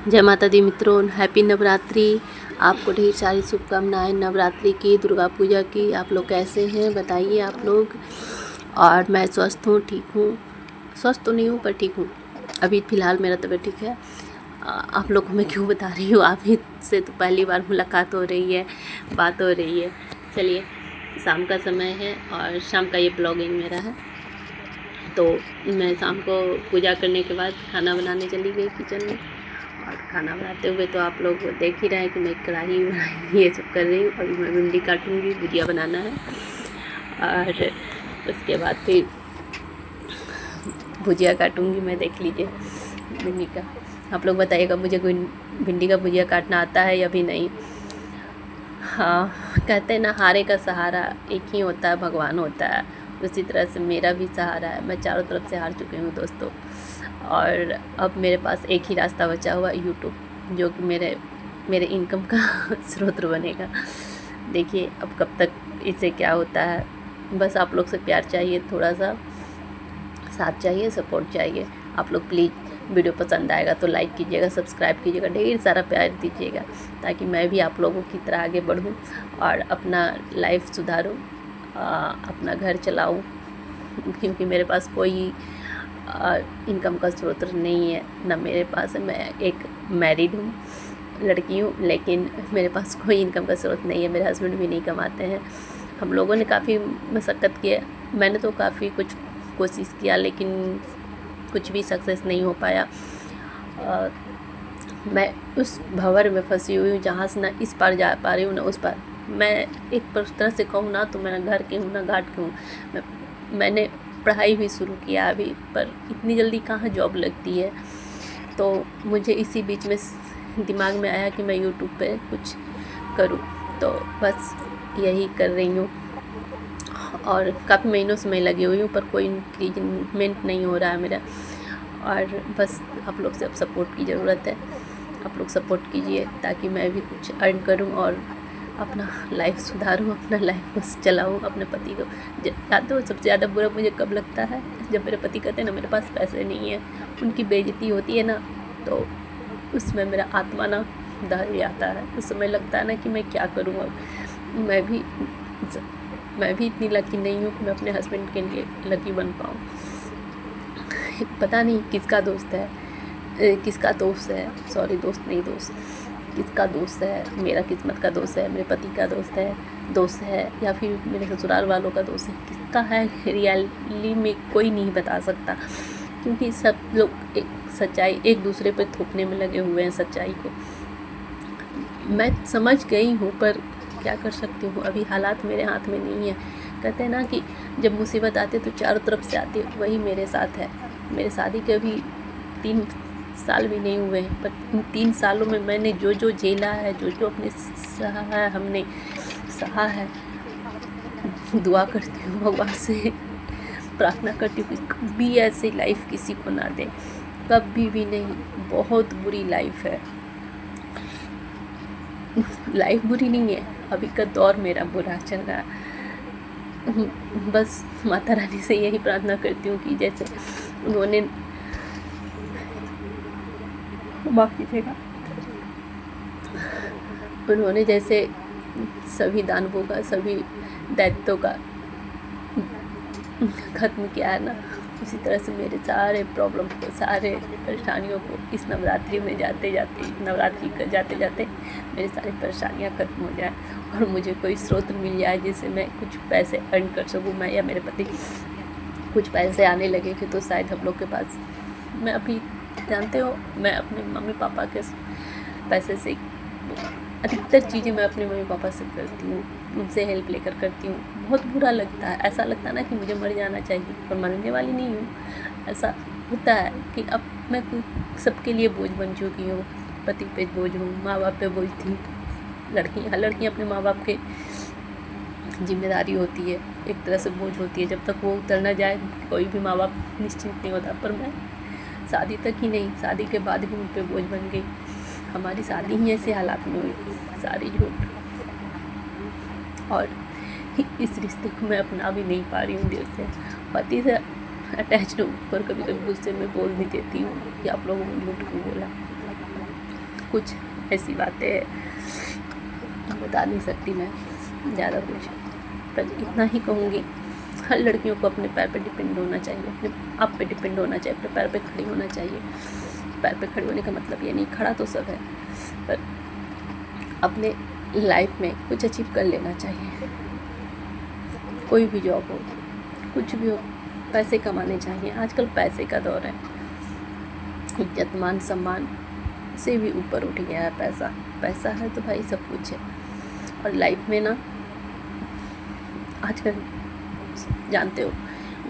जय माता दी मित्रों, हैप्पी नवरात्रि। आपको ढेर सारी शुभकामनाएं नवरात्रि की, दुर्गा पूजा की। आप लोग कैसे हैं बताइए आप लोग। और मैं स्वस्थ हूँ, ठीक हूँ। स्वस्थ तो नहीं हूँ पर ठीक हूँ। अभी फ़िलहाल मेरा तबीयत ठीक है। आप लोग को मैं क्यों बता रही हूँ, आप ही से तो पहली बार मुलाकात हो रही है, बात हो रही है। चलिए, शाम का समय है और शाम का ये ब्लॉगिंग मेरा है। तो मैं शाम को पूजा करने के बाद खाना बनाने चली गई किचन में। और खाना बनाते हुए तो आप लोग देख ही रहे हैं कि मैं कढ़ाई ये सब कर रही हूँ। अभी मैं भिंडी काटूँगी, भुजिया बनाना है। और उसके बाद फिर भुजिया काटूँगी मैं, देख लीजिए भिंडी का। आप लोग बताइएगा मुझे कोई भिंडी का भुजिया काटना आता है या भी नहीं। हाँ, कहते हैं ना, हारे का सहारा एक ही होता है, भगवान होता है। उसी तरह से मेरा भी सहारा है। मैं चारों तरफ से हार चुकी हूँ दोस्तों। और अब मेरे पास एक ही रास्ता बचा हुआ, यूट्यूब, जो कि मेरे इनकम का स्रोत बनेगा। देखिए अब कब तक इससे क्या होता है। बस आप लोग से प्यार चाहिए, थोड़ा सा साथ चाहिए, सपोर्ट चाहिए। आप लोग प्लीज़, वीडियो पसंद आएगा तो लाइक कीजिएगा, सब्सक्राइब कीजिएगा, ढेर सारा प्यार दीजिएगा, ताकि मैं भी आप लोगों की तरह आगे बढ़ूं और अपना लाइफ सुधारूं, अपना घर चलाऊं। क्योंकि मेरे पास कोई इनकम का स्रोत नहीं है, ना मेरे पास है। मैं एक मैरिड हूँ, लड़की हूँ, लेकिन मेरे पास कोई इनकम का स्रोत नहीं है। मेरे हस्बैंड भी नहीं कमाते हैं। हम लोगों ने काफ़ी मशक्क़त की है। मैंने तो काफ़ी कुछ कोशिश किया, लेकिन कुछ भी सक्सेस नहीं हो पाया। मैं उस भंवर में फंसी हुई हूँ जहाँ से ना इस पार जा पा रही हूँ ना उस पार। मैं एक तरह से कहूँ ना, तो मैं ना घर की हूँ ना घाट की हूँ। मैंने पढ़ाई भी शुरू किया अभी, पर इतनी जल्दी कहाँ जॉब लगती है। तो मुझे इसी बीच में दिमाग में आया कि मैं यूट्यूब पे कुछ करूँ, तो बस यही कर रही हूँ। और काफ़ी महीनों से मैं लगी हुई हूँ, पर कोई इंक्रीजमेंट नहीं हो रहा है मेरा। और बस आप लोग से अब सपोर्ट की ज़रूरत है। आप लोग सपोर्ट कीजिए ताकि मैं भी कुछ अर्न करूं और अपना लाइफ सुधारूं, अपना लाइफ को चलाऊं, अपने पति को। याद हो सबसे ज़्यादा बुरा मुझे कब लगता है, जब मेरे पति कहते हैं ना मेरे पास पैसे नहीं है, उनकी बेइज्जती होती है ना, तो उसमें मेरा आत्मा ना दह जाता है। उस समय लगता है ना कि मैं क्या करूँ अब। मैं भी इतनी लकी नहीं हूँ कि मैं अपने हस्बैंड के लिए लकी बन पाऊँ। पता नहीं किसका दोस्त है, किसका दोस्त है, सॉरी दोस्त नहीं, दोस्त किसका दोस्त है। मेरा किस्मत का दोस्त है, मेरे पति का दोस्त है या फिर मेरे ससुराल वालों का दोस्त है। किसका है रियली में कोई नहीं बता सकता, क्योंकि सब लोग एक सच्चाई एक दूसरे पर थोपने में लगे हुए हैं सच्चाई को। मैं समझ गई हूँ, पर क्या कर सकती हूँ, अभी हालात मेरे हाथ में नहीं है। कहते हैं ना कि जब मुसीबत आती है तो चारों तरफ से आती है, वही मेरे साथ है। मेरे शादी के अभी 3 साल भी नहीं हुए हैं, पर इन 3 सालों में मैंने जो जो झेला है, जो जो अपने सहा है, हमने सहा है। दुआ करती हूँ भगवान से, प्रार्थना करती हूँ कि कभी ऐसी लाइफ किसी को ना दे, कभी भी नहीं। बहुत बुरी लाइफ है। लाइफ बुरी नहीं है, अभी का दौर मेरा बुरा चल रहा है। बस माता रानी से यही प्रार्थना करती हूँ कि जैसे उन्होंने, माफ़ कीजिएगा, उन्होंने जैसे सभी दानवों का, सभी दैत्यों का ख़त्म किया है ना, उसी तरह से मेरे सारे प्रॉब्लम को, सारे परेशानियों को इस नवरात्रि में जाते जाते मेरी सारी परेशानियां ख़त्म हो जाए और मुझे कोई स्रोत मिल जाए जिससे मैं कुछ पैसे अर्न कर सकूं। मैं या मेरे पति कुछ पैसे आने लगे कि तो शायद हम लोग के पास, मैं अभी जानते हो मैं अपने मम्मी पापा के पैसे से अधिकतर चीज़ें मैं अपने मम्मी पापा से करती हूँ, उनसे हेल्प लेकर करती हूँ। बहुत बुरा लगता है, ऐसा लगता है ना कि मुझे मर जाना चाहिए, पर मरने वाली नहीं हूँ। ऐसा होता है कि अब मैं सबके लिए बोझ बन चुकी हूँ। पति पे बोझ हूँ, माँ बाप पे बोझ थी। लड़कियाँ अपने माँ बाप के जिम्मेदारी होती है, एक तरह से बोझ होती है। जब तक वो उतर ना जाए कोई भी माँ बाप निश्चिंत नहीं होता। पर मैं शादी तक ही नहीं, शादी के बाद भी उन पर बोझ बन गई। हमारी शादी ही ऐसे हालात में हुई, सारी झूठ। और इस रिश्ते को मैं अपना भी नहीं पा रही हूँ दिल से। पति से अटैच हूँ, पर कभी कभी गुस्से में बोल भी देती हूँ कि आप लोगों ने झूठ क्यों बोला। कुछ ऐसी बातें हैं, बता नहीं सकती मैं ज़्यादा कुछ, पर इतना ही कहूँगी, हर लड़कियों को अपने पैर पे डिपेंड होना चाहिए, अपने आप पे डिपेंड होना चाहिए, अपने पैर पे खड़ी होना चाहिए। पैर पे खड़े होने का मतलब ये नहीं, खड़ा तो सब है, पर अपने लाइफ में कुछ अचीव कर लेना चाहिए। कोई भी जॉब हो, कुछ भी हो, पैसे कमाने चाहिए। आजकल पैसे का दौर है, इज्जत मान सम्मान से भी ऊपर उठ गया है पैसा। पैसा है तो भाई सब कुछ है। और लाइफ में ना आजकल जानते हो,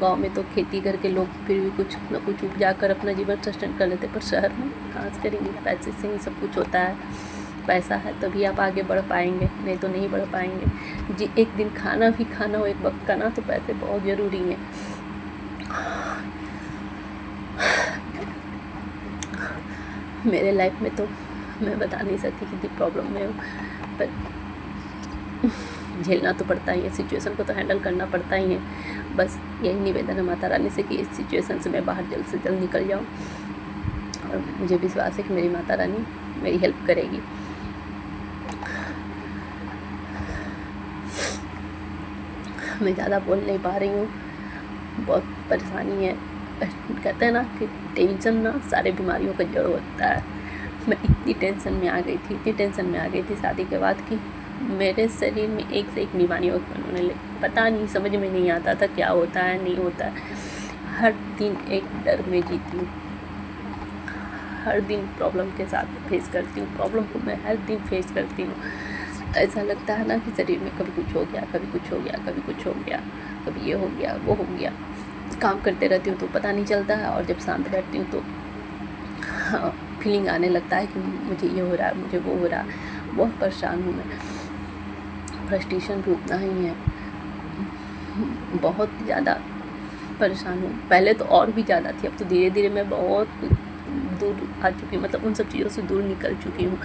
गांव में तो खेती करके लोग फिर भी कुछ न कुछ उपजा कर अपना जीवन सस्टेन कर लेते, पर शहर में कहाँ से करेंगे? पैसे से ही सब कुछ होता है। पैसा है तभी आप आगे बढ़ पाएंगे, नहीं तो नहीं बढ़ पाएंगे। जी एक दिन खाना भी खाना हो एक वक्त का ना, तो पैसे बहुत ज़रूरी हैं। मेरे लाइफ में तो मैं बता नहीं सकती कितनी प्रॉब्लम में हूँ, पर झेलना तो पड़ता ही है, सिचुएशन को तो हैंडल करना पड़ता ही है। बस यही निवेदन है माता रानी से कि इस सिचुएशन से मैं बाहर जल्द से जल्द निकल जाऊँ, और मुझे विश्वास है कि मेरी माता रानी मेरी हेल्प करेगी। मैं ज़्यादा बोल नहीं पा रही हूँ, बहुत परेशानी है। कहते हैं ना कि टेंशन ना सारे बीमारियों का जड़ होता है। मैं इतनी टेंशन में आ गई थी शादी के बाद कि मेरे शरीर में एक से एक बीमारियाँ उत्पन्न होने लगी। पता नहीं, समझ में नहीं आता था क्या होता है नहीं होता है। हर दिन एक डर में जीती हूँ, हर दिन प्रॉब्लम के साथ फेस करती हूँ, प्रॉब्लम को मैं हर दिन फेस करती हूँ। ऐसा लगता है ना कि शरीर में कभी कुछ हो गया, कभी कुछ हो गया, कभी कुछ हो गया, कभी ये हो गया वो हो गया। काम करते रहती हूँ तो पता नहीं चलता है, और जब शांत बैठती हूँ तो फीलिंग आने लगता है कि मुझे ये हो रहा है, मुझे वो हो रहा है। बहुत परेशान हूँ मैं, फ्रस्ट्रेशन भी उतना ही है, बहुत ज़्यादा परेशान हूँ। पहले तो और भी ज़्यादा थी, अब तो धीरे धीरे मैं बहुत दूर आ चुकी हूँ, मतलब उन सब चीज़ों से दूर निकल चुकी हूँ।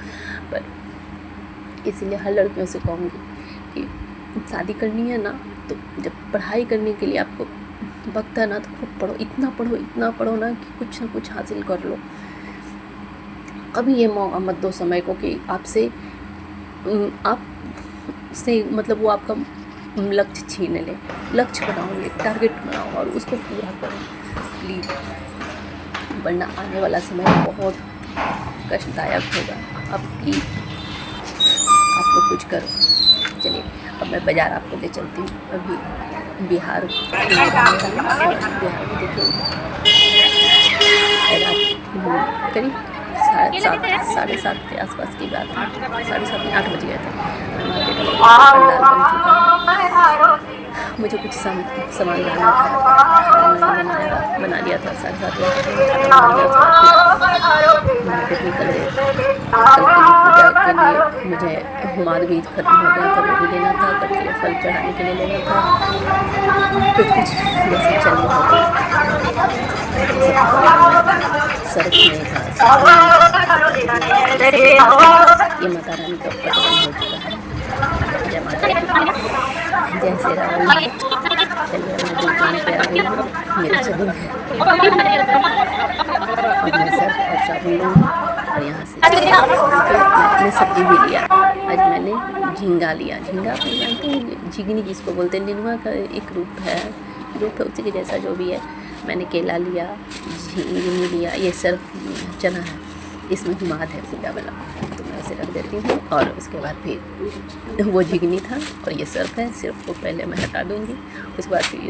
पर इसीलिए हर लड़कियों से कहूँगी कि शादी करनी है ना, तो जब पढ़ाई करने के लिए आपको वक्त है ना, तो खूब पढ़ो, इतना पढ़ो ना कि कुछ ना कुछ हासिल कर लो। कभी ये मौका मत दो समय को कि आपसे मतलब वो आपका लक्ष्य छीन ले। लक्ष्य बनाओ, एक टारगेट बनाओ और उसको पूरा करो प्लीज़, वरना आने वाला समय बहुत कष्टदायक होगा। अब प्लीज़ आप लोग कुछ करो। चलिए अब मैं बाज़ार आपको ले चलती हूँ। अभी बिहार में देखिए करीब 7:30 के आसपास की बात है, 7:30 नहीं 8 बज गए थे। पंडाल बन चुका है, मुझे कुछ सामान लाना था, मैंने बना लिया था 7:30 मार्केट निकल गए। कल की पूजा के लिए मुझे हुमाद भी ख़त्म हो गया था, वो भी लेना था। कल के लिए फल चढ़ाने के लिए लेना था, कुछ जैसे चल रहा था, सर्फ नहीं था। ये माता रानी का पतन हो चुका है। जय माता दी, जय श्री राम। चलिए मैं दुकान पे आ गई हूँ, मेरे चलूँ है और मैं सर्फ और साबुन लूँगी। और यहाँ से मैंने सब्जी भी लिया। आज मैंने झींगा लिया। झींगा आप जानते हैं, झिगनी जिसको बोलते हैं, नेनुआ का एक रूप है उसी के जैसा जो भी है। मैंने केला लिया, झिंगनी लिया, ये सर्फ चना है, इसमें हुमाद है सीधा वाला, तो मैं इसे रख देती हूँ। और उसके बाद फिर वो झिगनी था और ये सर्फ है, सिर्फ को पहले मैं हटा दूँगी, उसके बाद फिर